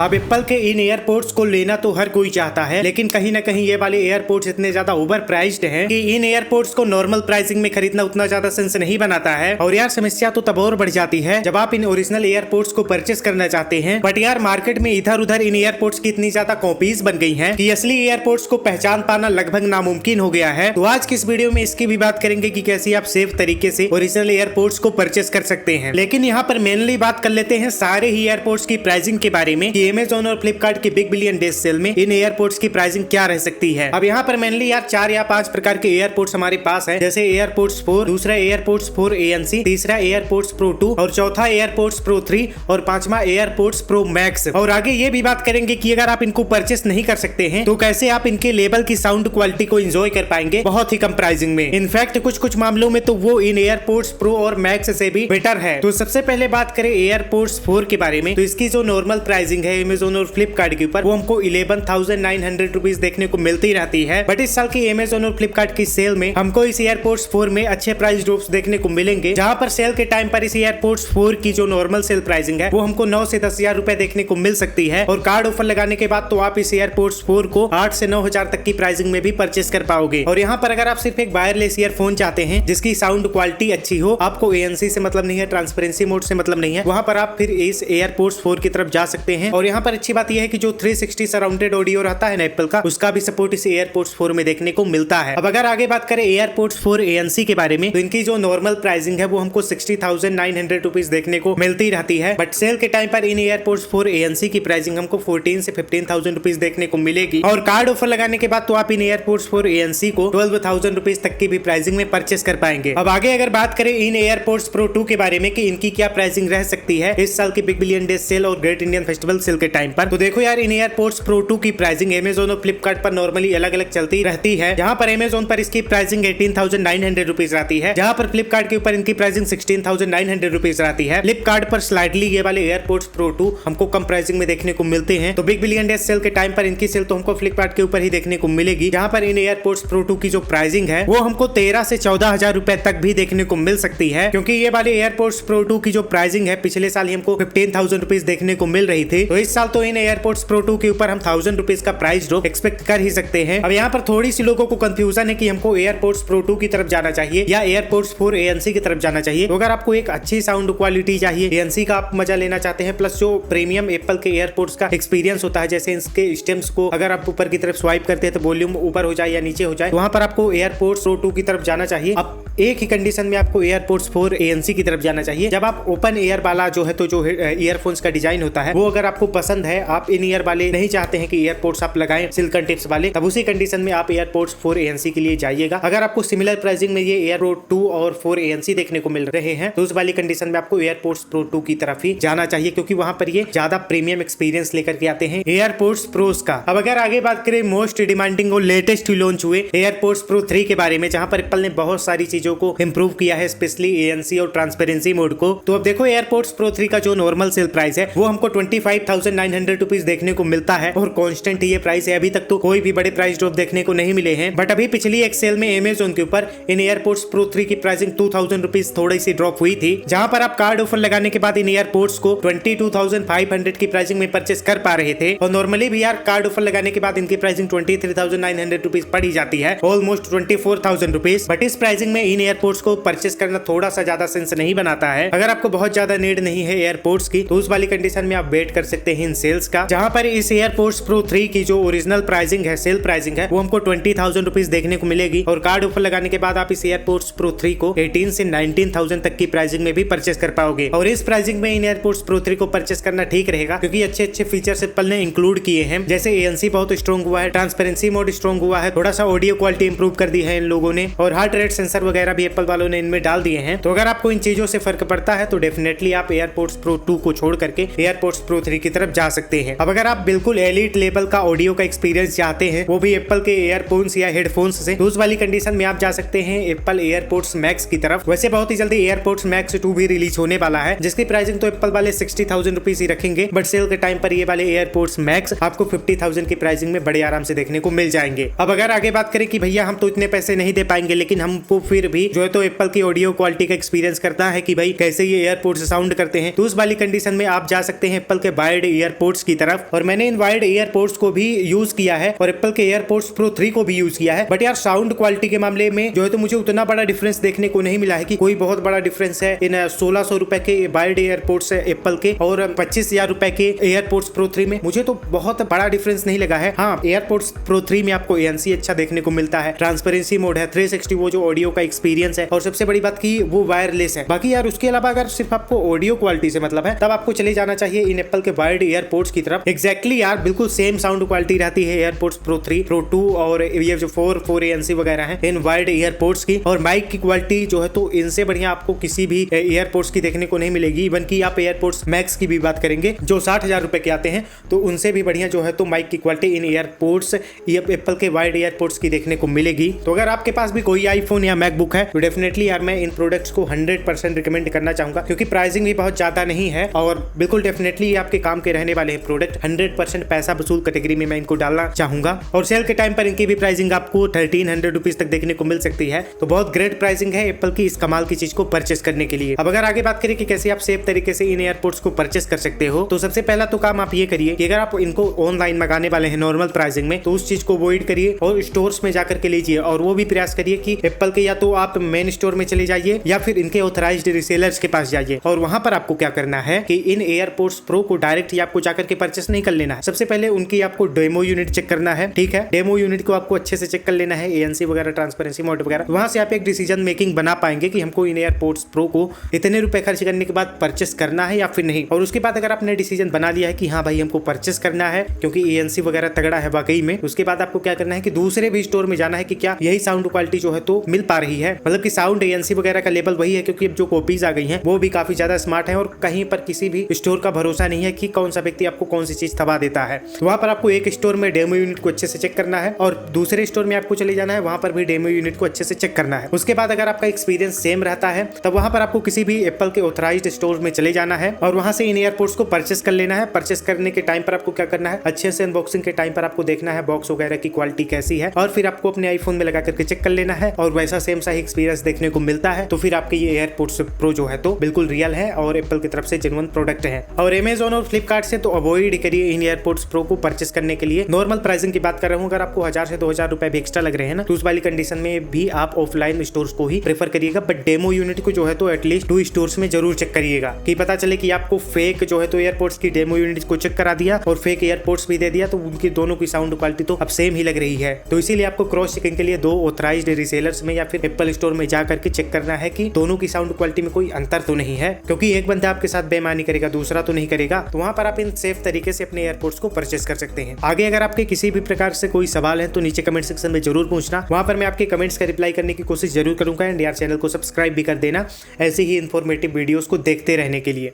अब एप्पल के इन एयरपोर्ट्स को लेना तो हर कोई चाहता है, लेकिन कहीं ना कहीं ये वाले एयरपोर्ट्स इतने ज्यादा ओवर प्राइस्ड हैं कि इन एयरपोर्ट्स को नॉर्मल प्राइसिंग में खरीदना उतना ज्यादा सेंस नहीं बनाता है। और यार समस्या तो तब और बढ़ जाती है जब आप इन ओरिजिनल एयरपोर्ट्स को परचेस करना चाहते हैं, बट यार मार्केट में इधर उधर इन एयरपोर्ट्स की इतनी ज्यादा कॉपीज बन गई है कि असली एयरपोर्ट्स को पहचान पाना लगभग नामुमकिन हो गया है। तो आज की इस वीडियो में इसकी भी बात करेंगे कि कैसे आप सेफ तरीके से ओरिजिनल एयरपोर्ट्स को परचेस कर सकते हैं। लेकिन यहाँ पर मेनली बात कर लेते हैं सारे ही एयरपोर्ट्स की प्राइसिंग के बारे में कि अमेज़न और फ्लिपकार्ट के बिग बिलियन डेज सेल में इन एयरपोर्ट्स की प्राइसिंग क्या रह सकती है। अब यहाँ पर मेनली यार 4 या 5 प्रकार के एयरपोर्ट्स हमारे पास है, जैसे एयरपोर्ट्स 4, दूसरा एयरपोर्ट्स 4 ANC, तीसरा एयरपोर्ट्स प्रो 2 और चौथा एयरपोर्ट्स प्रो 3 और पांचवा एयरपोर्ट्स प्रो मैक्स। और आगे ये भी बात करेंगे कि अगर आप इनको परचेस नहीं कर सकते हैं तो कैसे आप इनके लेबल की साउंड क्वालिटी को एंजॉय कर पाएंगे बहुत ही कम प्राइसिंग में। इनफैक्ट कुछ मामलों में तो वो इन एयरपोर्ट्स प्रो और मैक्स से भी बेटर है। तो सबसे पहले बात करें एयरपोर्ट्स 4 के बारे में, तो इसकी जो नॉर्मल प्राइसिंग है अमेज़न और फ्लिपकार्ट के ऊपर वो हमको 11,900 रुपीज देखने को मिलती रहती है। बट इस साल की अमेज़न और फ्लिपकार्ट की सेल में हमको इस एयरपोर्ट्स 4 में अच्छे प्राइस ड्रॉप्स देखने को मिलेंगे, जहां पर सेल के टाइम पर इस एयरपोर्ट्स 4 की जो नॉर्मल सेल प्राइसिंग है वो हमको 9 से 10,000 रुपए देखने को मिल सकती है। और कार्ड ऑफर लगाने के बाद तो आप इस एयरपोर्ट्स 4 को 8 से 9,000 तक की प्राइसिंग में भी परचेस कर पाओगे। और यहाँ पर अगर आप सिर्फ एक वायरलेस ईयरफोन चाहते हैं जिसकी साउंड क्वालिटी अच्छी हो, आपको ANC से मतलब नहीं है, ट्रांसपेरेंसी मोड से मतलब नहीं है, वहां पर आप फिर इस एयरपोर्ट्स 4 की तरफ जा सकते हैं। और यहाँ पर अच्छी बात यह है कि जो 360 सराउंडेड ऑडियो रहता है ना एप्पल का, उसका भी सपोर्ट इस एयरपोर्ट्स 4 में देखने को मिलता है। अब अगर आगे बात करें एयरपोर्ट्स 4 ANC के बारे में, तो इनकी जो नॉर्मल प्राइसिंग है वो हमको 60,900 रुपीज देखने को मिलती रहती है। बट सेल के टाइम पर इन एयरपोर्ट्स 4 ANC की प्राइसिंग हमको 14 से 15,000 रुपीज देखने को मिलेगी। और कार्ड ऑफर लगाने के बाद तो आप इन एयरपोर्ट्स 4 ANC को 12,000 रुपीज तक की भी प्राइसिंग में परचेस कर पाएंगे। अब आगे अगर बात करें इन एयरपोर्ट्स प्रो 2 के बारे में कि इनकी क्या प्राइसिंग रह सकती है इस साल की बिग बिलियन डेज सेल और ग्रेट इंडियन फेस्टिवल सेल के टाइम पर, तो देखो यार इन एयरपोर्ट्स प्रो 2 की प्राइसिंग अमेज़न और फ्लिपकार्ट पर नॉर्मली अलग अलग चलती रहती है। जहां पर अमेज़न पर इसकी प्राइसिंग 18,900 रुपीज रहती है, जहां पर फ्लिपकार्ट के ऊपर इनकी प्राइसिंग 16,900 रुपीज रहती है। फ्लिपकार्ट पर स्लाइडली ये वाले एयरपोर्ट्स प्रो 2 हमको कम प्राइसिंग में देखने को मिलते हैं। तो बिग बिलियन डेज सेल के टाइम पर इनकी सेल तो हमको फ्लिपकार्ट के ऊपर ही देखने को मिलेगी, जहां पर इन एयरपोर्ट्स प्रो 2 की जो प्राइसिंग है वो हमको 13 से 14,000 रुपए तक भी देखने को मिल सकती है। क्योंकि ये वाले एयरपोर्ट्स प्रो 2 की जो प्राइसिंग है पिछले साल ही हमको 15,000 रुपीज देखने को मिल रही थी, तो इस साल तो इन एयरपोर्ट्स प्रो 2 के ऊपर हम 1,000 रुपीज का प्राइस ड्रॉप एक्सपेक्ट कर ही सकते हैं। अब यहाँ पर थोड़ी सी लोगों को कंफ्यूजन है कि हमको एयरपोर्ट्स प्रो 2 की तरफ जाना चाहिए या एयरपोर्ट्स 4 ANC की तरफ जाना चाहिए। तो अगर आपको एक अच्छी साउंड क्वालिटी चाहिए, ANC का आप मजा लेना चाहते हैं, प्लस जो प्रीमियम एप्पल के एयरपोर्ट्स का एक्सपीरियंस होता है, जैसे इसके स्टेम्स को अगर आप ऊपर की तरफ स्वाइप करते हैं तो वॉल्यूम ऊपर हो जाए या नीचे हो जाए, वहां पर आपको एयरपोर्ट्स प्रो 2 की तरफ जाना चाहिए। अब एक ही कंडीशन में आपको एयरपोर्ट्स 4 ANC की तरफ जाना चाहिए, जब आप ओपन एयर वाला जो है तो जो ईयरफोन्स का डिजाइन होता है वो अगर आपको पसंद है, आप इन ईयर वाले नहीं चाहते हैं कि एयरपोर्ट्स आप लगाएं सिल्कन टिप्स वाले, तब उसी कंडीशन में आप एयरपोर्ट्स 4 ANC के लिए जाइएगा। अगर आपको सिमिलर प्राइसिंग में ये एयरपोर्ट 2 और 4 ANC देखने को मिल रहे हैं तो उस वाली कंडीशन में आपको एयरपोर्ट्स प्रो 2 की तरफ ही जाना चाहिए, क्योंकि वहां पर ये ज्यादा प्रीमियम एक्सपीरियंस लेकर के आते हैं एयरपोर्ट्स प्रोस का। अब अगर आगे बात करें मोस्ट डिमांडिंग और लेटेस्ट लॉन्च हुए एयरपोर्ट्स प्रो 3 के बारे में, जहां पर एप्पल ने बहुत सारी चीजों को इंप्रूव किया है, स्पेशली ANC और ट्रांसपेरेंसी मोड को। तो अब देखो एयरपोर्ट्स प्रो 3 का जो नॉर्मल सेल प्राइस है वो हमको 25,900 रुपीज देखने को मिलता है और कांस्टेंट ये प्राइस है। अभी तक तो कोई भी बड़े प्राइस ड्रॉप देखने को नहीं मिले हैं, बट अभी पिछली एक सेल में अमेज़न के ऊपर इन एयरपोर्ट्स प्रो 3 की प्राइसिंग 2,000 रुपीज थोड़ी सी ड्रॉप हुई थी, जहां पर आप कार्ड ऑफर लगाने के बाद इन एयरपोर्ट्स को 22,500 की प्राइसिंग में परचेस कर पा रहे थे। और नॉर्मली भी यार कार्ड ऑफर लगाने के बाद इनकी प्राइसिंग 23,900 रुपीज पड़ी जाती है, ऑलमोस्ट 24,000 रुपीज। बट इस प्राइसिंग में इन एयरपोर्ट्स को परचेस करना थोड़ा सा ज्यादा सेंस नहीं बनाता है। अगर आपको बहुत ज्यादा नीड नहीं है एयरपोर्ट्स की तो उस वाली कंडीशन में आप वेट कर सकते हैं इन सेल्स का, जहां पर इस एयरपोर्ट्स प्रो 3 की जो ओरिजिनल प्राइसिंग है, सेल प्राइसिंग है, वो हमको 20,000 रुपीज देखने को मिलेगी। और कार्ड ऑफर लगाने के बाद आप इस एयरपोर्ट्स प्रो 3 को 18 से 19,000 तक की प्राइसिंग में भी परचेस कर पाओगे। और इस प्राइसिंग में इन एयरपोर्ट्स प्रो 3 को परचेस करना ठीक रहेगा, क्योंकि अच्छे अच्छे फीचर्स एप्पल ने इंक्लूड किए हैं, जैसे ANC बहुत स्ट्रॉन्ग हुआ है, ट्रांसपेरेंसी मोड स्ट्रॉन्ग हुआ है, थोड़ा सा ऑडियो क्वालिटी इंप्रूव कर दी है इन लोगों ने, और हार्ट रेट सेंसर वगैरह भी एप्पल वालों ने इनमें डाल दिए हैं। तो अगर आपको इन चीजों से फर्क पड़ता है तो डेफिनेटली आप एयरपोर्ट्स प्रो 2 को छोड़ करके एयरपोर्ट्स प्रो 3 की तरफ जा सकते हैं। अब अगर आप बिल्कुल एलीट लेवल का ऑडियो का एक्सपीरियंस चाहते हैं, वो भी एप्पल के एयरफोन्स या हेडफोन्स से, तो उस वाली कंडीशन में आप जा सकते हैं एप्पल एयरपोर्ट्स मैक्स की तरफ। वैसे बहुत ही जल्दी एयरपोर्ट्स मैक्स 2 भी रिलीज होने वाला है, जिसकी प्राइसिंग तो एप्पल वाले 60,000 रुपीज ही रखेंगे, बट सेल के टाइम पर ये वाले एयरपोर्ट्स मैक्स आपको 50,000 की प्राइसिंग में बड़े आराम से देखने को मिल जाएंगे। अब अगर आगे बात करें कि भैया हम तो इतने पैसे नहीं दे पाएंगे, लेकिन हमको फिर भी जो है तो एप्पल की ऑडियो क्वालिटी का एक्सपीरियंस करना है कि भाई कैसे ये एयरपोर्ट्स साउंड करते हैं, तो उस वाली कंडीशन में आप जा सकते हैं एप्पल के वायर्ड ईयरपोड्स की तरफ। और मैंने इन वायर्ड ईयरपोड्स को भी यूज किया है और एप्पल के एयरपोड्स प्रो 3 को भी यूज किया है। बट यार साउंड क्वालिटी के मामले में जो है तो मुझे उतना बड़ा डिफरेंस देखने को नहीं मिला है कि कोई बहुत बड़ा डिफरेंस है इन 1600 रुपए के वायर्ड एयरपोड्स एप्पल के और 25,000 रुपए के एयरपोड्स प्रो 3 में। मुझे तो बहुत बड़ा डिफरेंस नहीं लगा है। हाँ, एयरपोड्स प्रो 3 में आपको ANC अच्छा देखने को मिलता है, ट्रांसपेरेंसी मोड है, 360 वो जो ऑडियो का एक्सपीरियंस है, और सबसे बड़ी बात की वो वायरलेस है। बाकी यार उसके अलावा अगर सिर्फ आपको ऑडियो क्वालिटी से मतलब है तब आपको चले जाना चाहिए इन एप्पल के वायर्ड एयरपोड्स की तरफ। एग्जैक्टली यार बिल्कुल सेम साउंड क्वालिटी रहती है एयरपोड्स प्रो 3, प्रो 2 और ये जो 4 ANC वगैरह है इन वायर्ड एयरपोड्स की। और माइक की क्वालिटी जो है तो इनसे बढ़िया आपको किसी भी एयरपोड्स की देखने को नहीं मिलेगी। इवन की आप एयरपोड्स मैक्स की भी बात करेंगे जो 60,000 रुपए के आते हैं तो उनसे भी बढ़िया जो है तो माइक की क्वालिटी इन एयरपोड्स एप्पल के वायर्ड एयरपोड्स की देखने को मिलेगी। तो अगर आपके पास भी कोई आईफोन या मैकबुक है तो डेफिनेटली यार मैं इन प्रोडक्ट्स को 100% रिकमेंड करना चाहूंगा, क्योंकि प्राइसिंग भी बहुत ज्यादा नहीं है और बिल्कुल डेफिनेटली आपके काम के रहने वाले हैं प्रोडक्ट। 100% पैसा वसूल कैटेगरी में मैं इनको डालना चाहूंगा। और सेल के टाइम पर इनकी भी प्राइसिंग आपको 1300 रुपीज तक देखने को मिल सकती है। तो बहुत ग्रेट प्राइसिंग है एप्पल की इस कमाल की चीज को परचेस करने के लिए। अब अगर आगे बात करें कि कैसे आप सेफ तरीके से इन एयरपोड्स को परचेस कर सकते हो, तो सबसे पहला तो काम आप ये करिए कि अगर आप इनको ऑनलाइन मंगाने वाले हैं नॉर्मल प्राइसिंग में तो उस चीज को अवॉइड करिए और स्टोर्स में जाकर के लीजिए। और वो भी प्रयास करिए कि एप्पल के या तो आप मेन स्टोर में चले जाइए या फिर इनके ऑथराइज्ड रिसेलर्स के पास जाइए। और वहां पर आपको क्या करना है कि इन एयरपोड्स प्रो को डायरेक्ट ही आपको जाकर के परचेस नहीं कर लेना है। सबसे पहले उनकी आपको डेमो यूनिट चेक करना है, ठीक है। डेमो यूनिट को आपको अच्छे से चेक कर लेना है, ANC वगैरह, ट्रांसपेरेंसी मोड वगैरह। वहां से आप एक डिसीजन मेकिंग बना पाएंगे कि हमको इन एयरपोड्स प्रो को इतने रुपए खर्च करने के बाद परचेस करना है या फिर नहीं। और उसके बाद अगर आपने डिसीजन बना लिया है कि हाँ भाई हमको परचेस करना है क्योंकि ANC वगैरह तगड़ा है वाकई में, उसके बाद आपको क्या करना है कि दूसरे भी स्टोर में जाना है कि क्या यही साउंड क्वालिटी जो है तो मिल पा रही है, मतलब कि साउंड ANC वगैरह का लेवल वही है। क्योंकि अब जो कॉपीज आ गई हैं वो भी काफी ज्यादा स्मार्ट है और कहीं पर किसी भी स्टोर का भरोसा नहीं है कि कौन सा व्यक्ति आपको कौन सी चीज थमा देता है। वहां पर आपको एक स्टोर में डेमो यूनिट को अच्छे से चेक करना है और दूसरे स्टोर में आपको चले जाना है, वहां पर भी डेमो यूनिट को अच्छे से चेक करना है। उसके बाद अगर आपका एक्सपीरियंस सेम रहता है तब वहां पर आपको किसी भी एप्पल के ऑथराइज्ड स्टोर में चले जाना है और वहां से इन एयरपोड्स को परचेस कर लेना है। परचेस करने के टाइम पर आपको क्या करना है, अच्छे से अनबॉक्सिंग के टाइम पर आपको देखना है बॉक्स वगैरह की क्वालिटी कैसी है और फिर आपको अपने आईफोन में लगा करके चेक कर लेना है और वैसा सेम सा ही एक्सपीरियंस देखने को मिलता है तो फिर आपके ये एयरपोड्स प्रो जो है तो बिल्कुल रियल है और एप्पल की तरफ से जेन्युइन प्रोडक्ट है। और अमेजॉन और फ्लिपकार्ट से तो अवॉइड करिए इन एयरपोड्स प्रो को परचेस करने के लिए। नॉर्मल प्राइसिंग की बात कर रहा हूँ, अगर आपको 1000 से 2000 रुपए भी एक्स्ट्रा लग रहे हैं ना तो उस वाली कंडीशन में भी आप ऑफलाइन स्टोर्स को ही प्रेफर करिएगा। बट डेमो यूनिट को जो है तो एटलीस्ट 2 स्टोर्स में जरूर चेक करिएगा कि पता चले कि आपको फेक जो है तो एयरपोड्स की डेमो यूनिट को चेक करा दिया और फेक एयरपोड्स भी दे दिया तो उनकी दोनों की साउंड क्वालिटी तो अब सेम ही लग रही है। तो इसीलिए आपको क्रॉस चेकिंग के लिए 2 ऑथराइज्ड रिसेलर्स में या फिर एप्पल स्टोर में जा करके चेक करना है कि दोनों की साउंड क्वालिटी में कोई अंतर तो नहीं है, क्योंकि एक बंदा आपके साथ बेईमानी करेगा दूसरा तो नहीं करेगा। तो वहां पर आप इन सेफ तरीके से अपने एयरपोड्स को परचेस कर सकते हैं। आगे अगर आपके किसी भी प्रकार से कोई सवाल है तो नीचे कमेंट सेक्शन में जरूर पूछना, वहां पर मैं आपके कमेंट्स का रिप्लाई करने की कोशिश जरूर करूंगा। एंड यार चैनल को सब्सक्राइब भी कर देना ऐसे ही इंफॉर्मेटिव वीडियोस को देखते रहने के लिए।